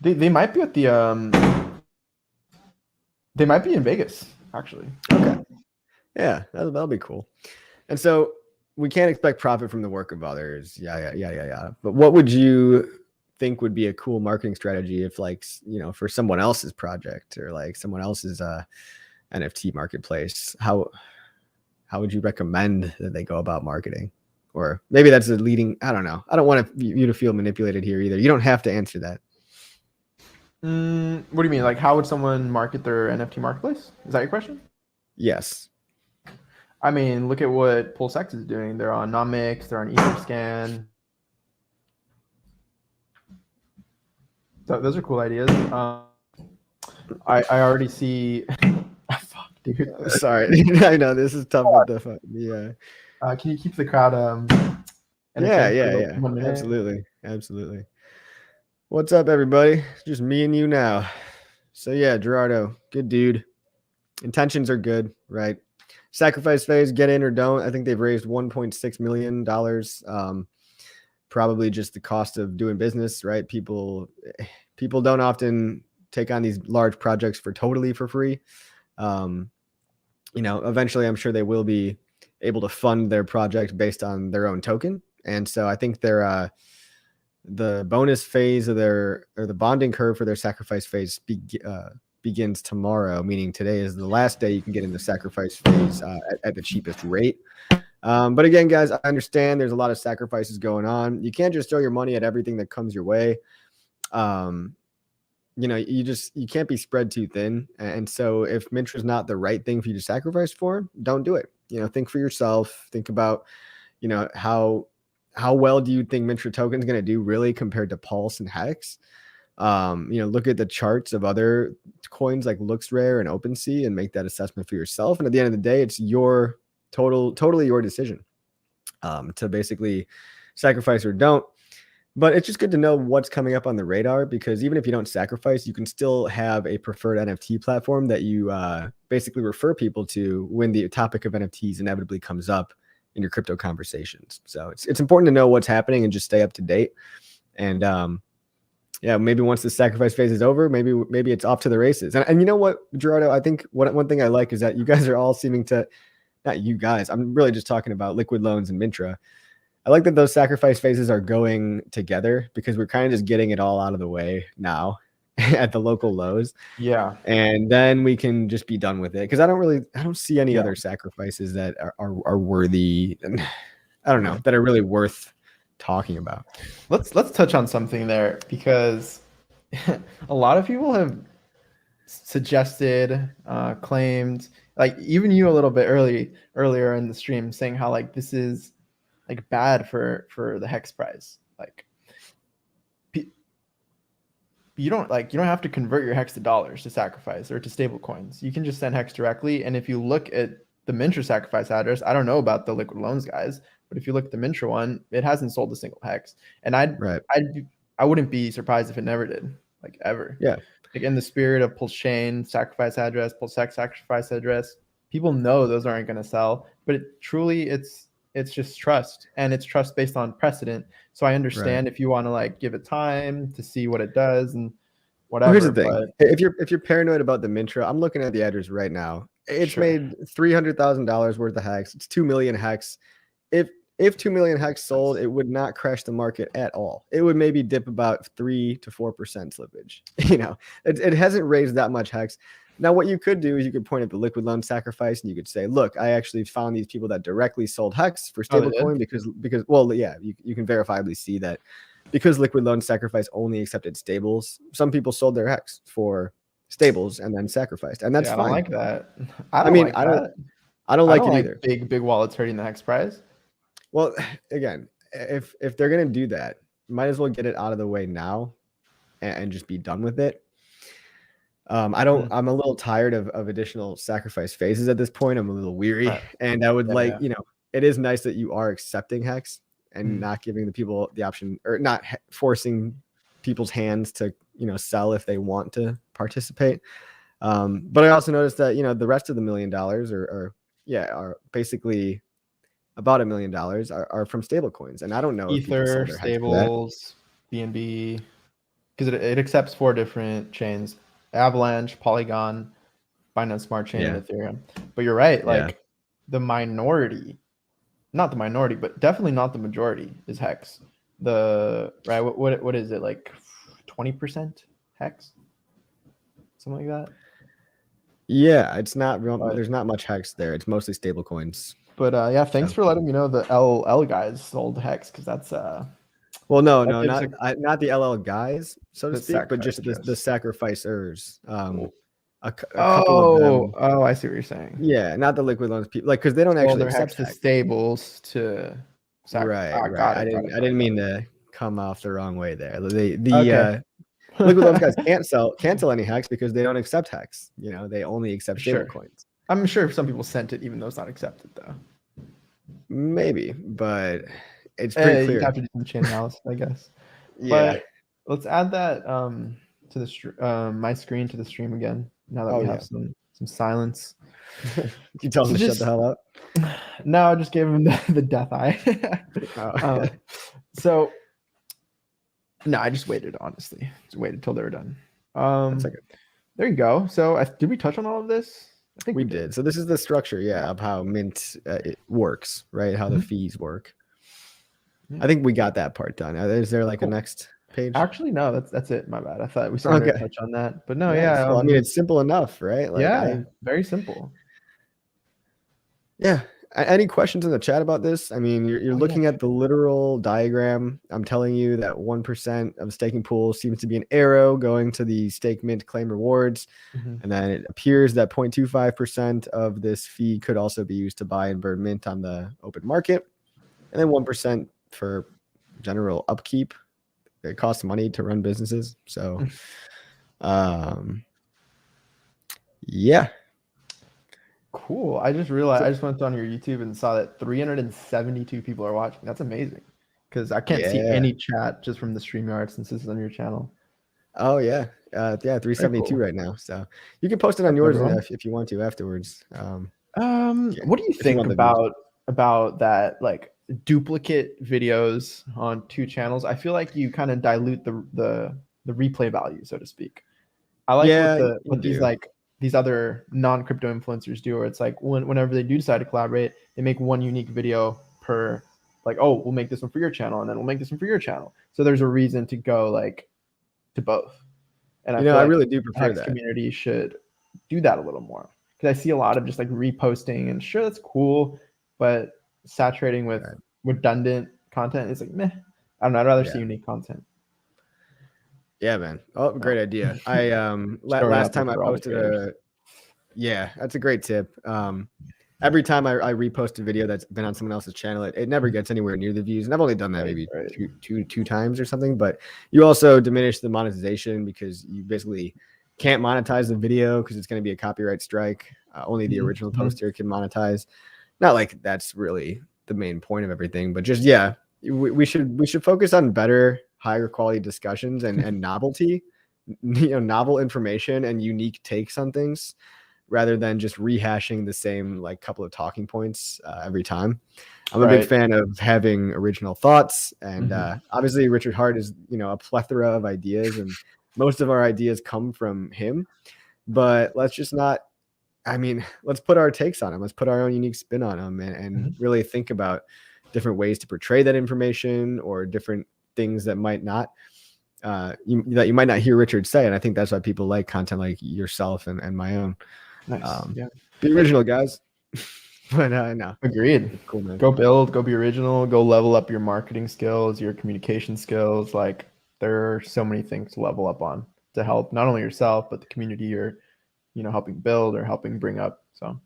They might be at the they might be in Vegas, actually. Okay. Yeah, that'll be cool. And so we can't expect profit from the work of others. Yeah. But what would you think would be a cool marketing strategy if, like, you know, for someone else's project or like someone else's NFT marketplace? How would you recommend that they go about marketing? Or maybe that's a leading, I don't know. I don't want you to feel manipulated here either. You don't have to answer that. What do you mean? Like, how would someone market their NFT marketplace? Is that your question? Yes. I mean, look at what pulsex is doing. They're on Nomics, they're on Etherscan. So those are cool ideas. I already see. Fuck, dude. Sorry, I know this is tough with the fuck. Yeah. Can you keep the crowd? Yeah. Absolutely. What's up, everybody? Just me and you now. So yeah, Gerardo, good dude. Intentions are good, right? Sacrifice phase, get in or don't. I think they've raised $1.6 million. Probably just the cost of doing business, right? People don't often take on these large projects totally for free. You know, eventually I'm sure they will be able to fund their project based on their own token. And so I think they're the bonus phase of the bonding curve for their sacrifice phase begins tomorrow, meaning today is the last day you can get in the sacrifice phase at the cheapest rate. But again, guys, I understand there's a lot of sacrifices going on. You can't just throw your money at everything that comes your way. You know, you can't be spread too thin. And so if Mintra is not the right thing for you to sacrifice for, don't do it. You know, think for yourself. Think about, you know, how well do you think Mintra token is going to do really compared to Pulse and HEX? You know, look at the charts of other coins like LooksRare and OpenSea and make that assessment for yourself. And at the end of the day, it's your totally your decision to basically sacrifice or don't. But it's just good to know what's coming up on the radar, because even if you don't sacrifice, you can still have a preferred NFT platform that you basically refer people to when the topic of NFTs inevitably comes up in your crypto conversations. So it's important to know what's happening and just stay up to date. And yeah, maybe once the sacrifice phase is over, maybe it's off to the races. And you know what, Gerardo, I think one thing I like is that you guys are all seeming to, not you guys, I'm really just talking about Liquid Loans and Mintra. I like that those sacrifice phases are going together because we're kind of just getting it all out of the way now at the local lows. Yeah. And then we can just be done with it. Because I don't see any other sacrifices that are worthy. And I don't know, that are really worth talking about. Let's touch on something there, because a lot of people have suggested, claimed, like even you a little bit earlier in the stream, saying how like this is like bad for the HEX price. Like you don't have to convert your HEX to dollars to sacrifice or to stable coins. You can just send HEX directly. And if you look at the Mintra sacrifice address. I don't know about the liquid loans guys, but if you look at the Mintra one, it hasn't sold a single hex, and I wouldn't be surprised if it never did, like ever. Yeah. Like in the spirit of PulseChain sacrifice address, pulsex sacrifice address, people know those aren't going to sell, but it's just trust, and it's trust based on precedent. So I understand if you want to like give it time to see what it does and whatever. Well, here's the thing: if you're paranoid about the Mintra, I'm looking at the address right now. It's made $300,000 worth of hex. It's 2 million hex. If 2 million hex sold, it would not crash the market at all. It would maybe dip about 3 to 4% slippage. You know, it hasn't raised that much hex. Now, what you could do is you could point at the liquid loan sacrifice, and you could say, look, I actually found these people that directly sold hex for stablecoin because well, yeah, you can verifiably see that because liquid loan sacrifice only accepted stables. Some people sold their hex for stables and then sacrificed, and that's fine. I don't like that. I don't like it either. Big wallets hurting the hex price. Well, again, if they're gonna do that, might as well get it out of the way now and just be done with it. I'm a little tired of additional sacrifice phases at this point. I'm a little weary, and I would it is nice that you are accepting hex and not giving the people the option, or not forcing people's hands to sell if they want to participate. But I also noticed that the rest of the $1 million are basically about $1 million are from stable coins, and I don't know Ether, stables, BNB, because it accepts 4 different chains: Avalanche, Polygon, Binance Smart Chain, and Ethereum. But you're right, like the minority, not the minority, but definitely not the majority is hex. What is it, like 20% hex, something like that? Yeah, it's not real. There's not much hex there. It's mostly stable coins. But thanks for letting me know the LL guys sold hex, because that's well, no, not the LL guys, so to speak, but just the sacrificers. A couple of them. Oh, I see what you're saying. Yeah, not the liquid loans people, like, because they don't actually accept the stables to right. I didn't mean to come off the wrong way there. The liquid loans guys can't sell any hex because they don't accept hex. They only accept stable coins. I'm sure some people sent it even though it's not accepted, though. Maybe, but it's pretty clear. You have to do some chain analysis, I guess. Yeah. But let's add that to the my screen to the stream again. Now that we have some silence. You tell him to shut the hell up? No, I just gave him the death eye. So no, I just waited. Honestly, just waited till they were done. There you go. So did we touch on all of this? I think we did. So this is the structure, of how Mint it works, right? How the fees work. I think we got that part done. Is there like a next page? Actually, no. That's it. My bad. I thought we started to touch on that, but no. So, I mean, it's simple enough, right? Like, very simple. Yeah. Any questions in the chat about this? I mean, you're looking at the literal diagram. I'm telling you that 1% of staking pool seems to be an arrow going to the stake mint claim rewards. And then it appears that 0.25% of this fee could also be used to buy and burn mint on the open market. And then 1% for general upkeep. It costs money to run businesses. So, yeah. Cool. I just realized I just went on your YouTube and saw that 372 people are watching. That's amazing, because I can't see any chat just from the StreamYard since this is on your channel. Oh yeah, 372 right now. So you can post it on yours if you want to afterwards. What do you think about that? Like duplicate videos on 2 channels. I feel like you kind of dilute the replay value, so to speak. I like what these other non-crypto influencers do, where it's like whenever they do decide to collaborate, they make one unique video per, like, oh, we'll make this one for your channel, and then we'll make this one for your channel. So there's a reason to go like to both. And I really do prefer that. Community should do that a little more, because I see a lot of just like reposting, and sure, that's cool, but saturating with redundant content is like meh. I don't know. I'd rather see unique content. Yeah, man. Oh, great idea. I last time I posted that's a great tip. Every time I repost a video that's been on someone else's channel, it never gets anywhere near the views. And I've only done that maybe two times or something, but you also diminish the monetization, because you basically can't monetize the video because it's going to be a copyright strike. Only the original poster can monetize. Not like that's really the main point of everything, but just we should focus on better, higher quality discussions and novelty, novel information and unique takes on things, rather than just rehashing the same like couple of talking points every time. I'm a big fan of having original thoughts, and obviously Richard Hart is a plethora of ideas, and most of our ideas come from him. But let's just not. Let's put our takes on them. Let's put our own unique spin on them, and really think about different ways to portray that information, or different things that might not you might not hear Richard say. And I think that's why people like content like yourself and my own. Nice. Be original, guys. But no, agreed. Cool, man. Go build, go be original, go level up your marketing skills, your communication skills. Like, there are so many things to level up on to help not only yourself but the community you're helping build or helping bring up. So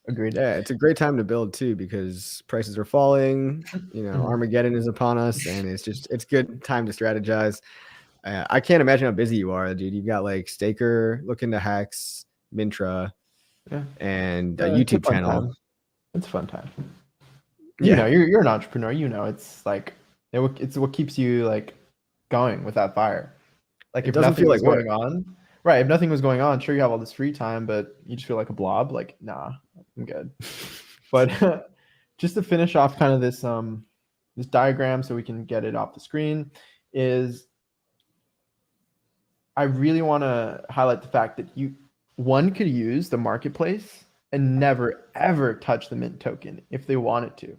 agreed. Yeah, it's a great time to build too, because prices are falling, Armageddon is upon us, and it's good time to strategize. I can't imagine how busy you are, dude. You've got like Staker looking to HEX, Mintra, and a YouTube channel. It's a fun time. You're an entrepreneur. It's like it's what keeps you like going with that fire. Like, if nothing was going on, right? If nothing was going on, sure, you have all this free time, but you just feel like a blob. Like, nah, I'm good. But just to finish off kind of this this diagram, so we can get it off the screen, is I really want to highlight the fact that one could use the marketplace and never ever touch the mint token if they wanted to,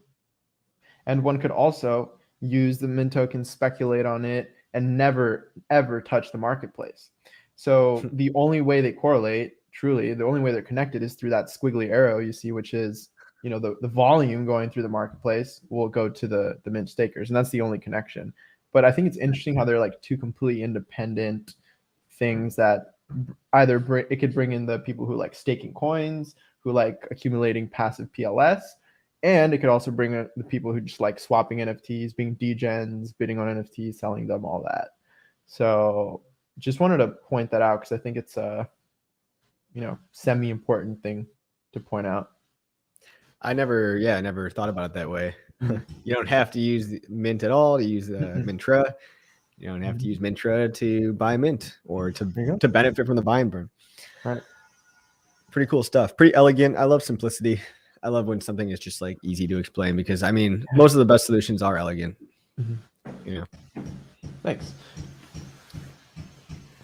and one could also use the mint token, speculate on it, and never ever touch the marketplace. So the only way they correlate, truly, the only way they're connected is through that squiggly arrow you see, which is, the volume going through the marketplace will go to the mint stakers, and that's the only connection. But I think it's interesting how they're like two completely independent things that either it could bring in the people who like staking coins, who like accumulating passive PLS, and it could also bring in the people who just like swapping NFTs, being degens, bidding on NFTs, selling them, all that. So just wanted to point that out, because I think it's a semi-important thing to point out. I never thought about it that way. You don't have to use Mint at all to use Mintra. You don't have to use Mintra to buy Mint or to benefit from the buy and burn. Right. Pretty cool stuff. Pretty elegant. I love simplicity. I love when something is just like easy to explain, because most of the best solutions are elegant. Thanks.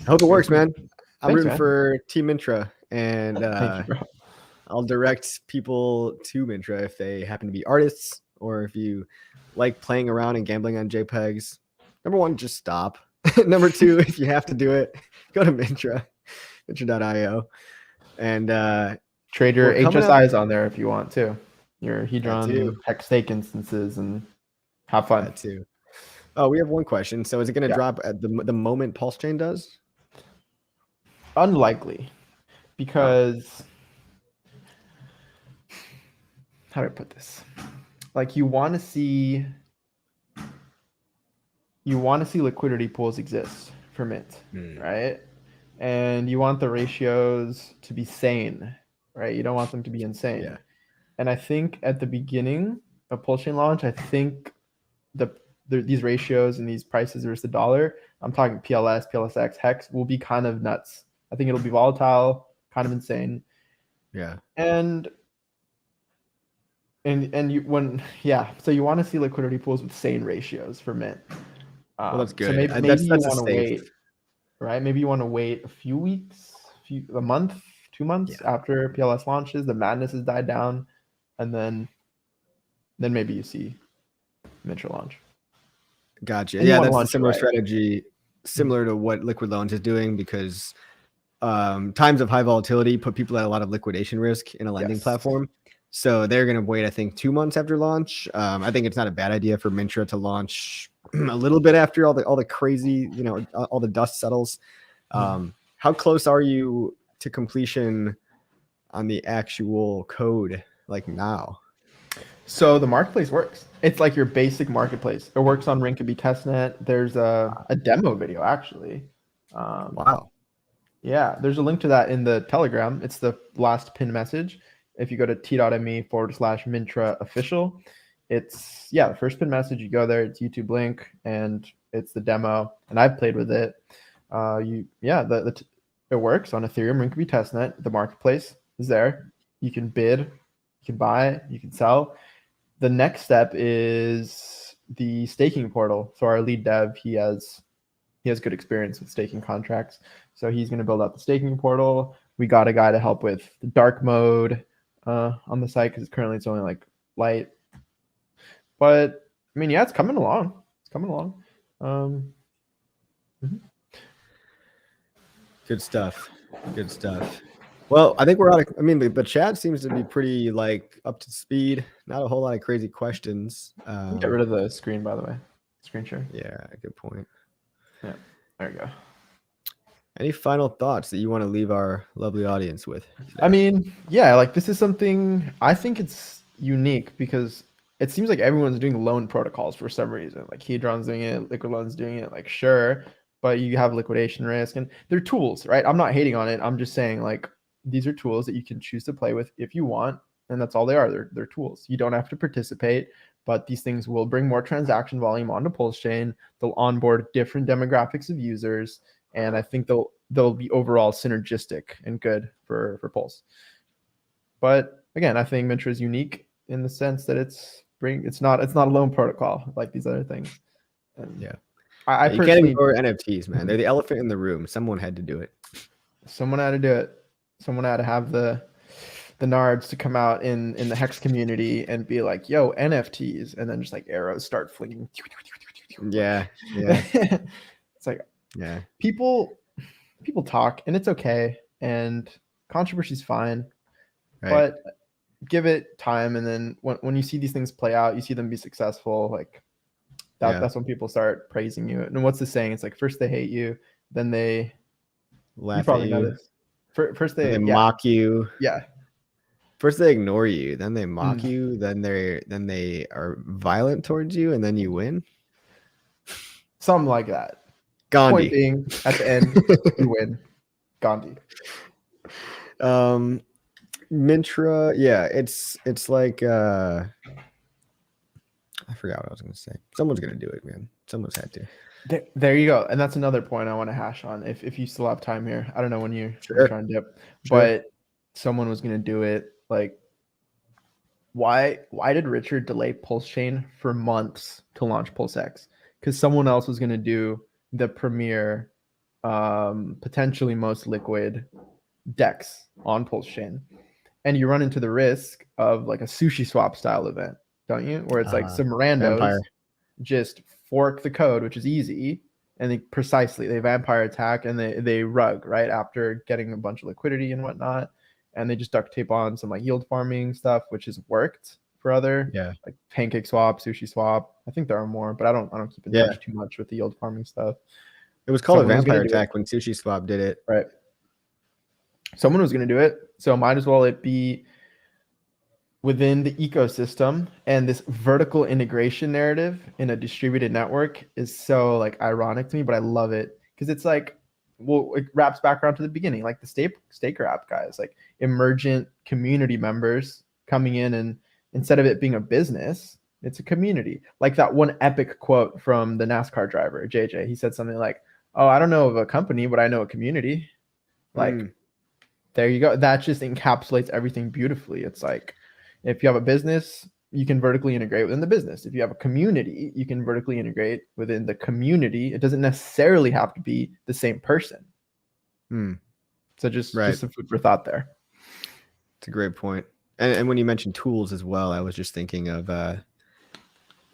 I hope it works, man. I'm rooting for Team Mintra, and I'll direct people to Mintra if they happen to be artists, or if you like playing around and gambling on JPEGs. Number one, just stop. Number two, if you have to do it, go to Mintra, Mintra.io, and trade your HSIs on there if you want to. Your Hedron HEX stake instances, and have fun. That too. Oh, we have one question. So is it going to drop at the moment PulseChain does? Unlikely, because how do I put this? Like, you want to see liquidity pools exist for Mint, right? And you want the ratios to be sane, right? You don't want them to be insane. Yeah. And I think at the beginning of PulseChain launch, I think these ratios and these prices versus the dollar, I'm talking PLS, PLSX, HEX, will be kind of nuts. I think it'll be volatile, kind of insane. Yeah. And you so you want to see liquidity pools with sane ratios for Mint. Well, that's good. So maybe that's you want to wait, right? Maybe you want to wait a few weeks, a month, 2 months after PLS launches, the madness has died down, and then maybe you see Mintra launch. Gotcha. Yeah, that's a similar strategy, similar to what Liquid Loans is doing, because times of high volatility put people at a lot of liquidation risk in a lending platform. So they're going to wait, I think, 2 months after launch. I think it's not a bad idea for Mintra to launch a little bit after all the crazy, all the dust settles. How close are you to completion on the actual code, like now? So the marketplace works. It's like your basic marketplace. It works on Rinkeby testnet. There's a demo video, actually. Wow. Yeah, there's a link to that in the Telegram. It's the last pinned message. If you go to t.me/Mintra official, it's the first pinned message. You go there, it's YouTube link, and it's the demo. And I've played with it. It works on Ethereum, Rinkeby testnet. The marketplace is there. You can bid, you can buy, you can sell. The next step is the staking portal. So our lead dev, he has good experience with staking contracts. So he's going to build out the staking portal. We got a guy to help with the dark mode on the site because currently it's only like light. But I mean, it's coming along. It's coming along. Good stuff. Good stuff. Well, I think we're out of, I mean, the chat seems to be pretty like up to speed. Not a whole lot of crazy questions. Get rid of the screen, by the way. Screen share. Yeah, good point. Yeah, there you go. Any final thoughts that you want to leave our lovely audience with today? I mean, like this is something, I think it's unique because it seems like everyone's doing loan protocols for some reason. Like Hedron's doing it, Liquid Loan's doing it, like sure, but you have liquidation risk and they're tools, right? I'm not hating on it. I'm just saying like these are tools that you can choose to play with if you want, and that's all they are. They're tools. You don't have to participate, but these things will bring more transaction volume onto PulseChain. They'll onboard different demographics of users, and I think they'll be overall synergistic and good for Pulse. But again, I think Mintra is unique in the sense that it's not a loan protocol like these other things. And yeah, I you can't ignore NFTs, man. They're the elephant in the room. Someone had to do it. Someone had to do it. Someone had to have the nards to come out in the HEX community and be like, yo, NFTs, and then just like arrows start flinging. Yeah. It's like, yeah, people talk and it's okay, and controversy's fine, right? But give it time, and then when you see these things play out, you see them be successful, like that's when people start praising you. And what's the saying? It's like first they hate you, then they laugh you probably at know you. this. First they mock you. Yeah. First they ignore you, then they mock you, then they are violent towards you, and then you win. Something like that. Gandhi. Point being, at the end, you win. Gandhi. Mintra, yeah, it's like I forgot what I was gonna say. Someone's gonna do it, man. Someone's had to. There you go. And that's another point I want to hash on. If you still have time here, I don't know when you're trying to dip, but someone was gonna do it. Like, why did Richard delay PulseChain for months to launch pulsex? Because someone else was gonna do the premier, potentially most liquid DEX on PulseChain. And you run into the risk of like a sushi swap style event, don't you? Where it's like some randos just fork the code, which is easy, and they vampire attack and they rug right after getting a bunch of liquidity and whatnot, and they just duct tape on some like yield farming stuff, which has worked for other like pancake swap, sushi swap. I think there are more, but I don't keep in touch too much with the yield farming stuff. It was called a vampire attack when Sushi Swap did it. Right. Someone was going to do it, so might as well it be within the ecosystem. And this vertical integration narrative in a distributed network is so like ironic to me, but I love it because it's like, well, it wraps back around to the beginning, like the staker app guys, like emergent community members coming in, and instead of it being a business, it's a community. Like that one epic quote from the NASCAR driver, JJ. He said something like, oh, I don't know of a company, but I know a community. Like, there you go. That just encapsulates everything beautifully. It's like, if you have a business, you can vertically integrate within the business. If you have a community, you can vertically integrate within the community. It doesn't necessarily have to be the same person. So just some food for thought there. It's a great point. And when you mentioned tools as well, I was just thinking of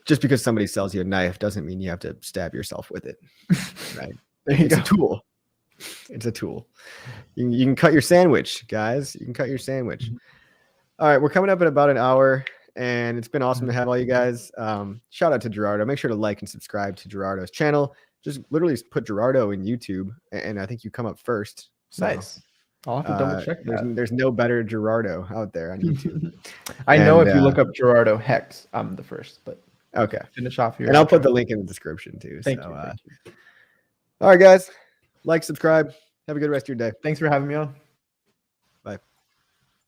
just because somebody sells you a knife doesn't mean you have to stab yourself with it. Right? It's a tool. It's a tool. You can cut your sandwich, guys. You can cut your sandwich. All right, we're coming up at about an hour, and it's been awesome to have all you guys. Shout out to Gerardo. Make sure to like and subscribe to Gerardo's channel. Just literally put Gerardo in YouTube, and I think you come up first. So, nice. I'll have to double check that. There's no better Gerardo out there on YouTube. I know if you look up Gerardo HEX, I'm the first, but okay. Finish off here. And I'll put the link in the description too. Thank you. All right, guys. Like, subscribe. Have a good rest of your day. Thanks for having me on.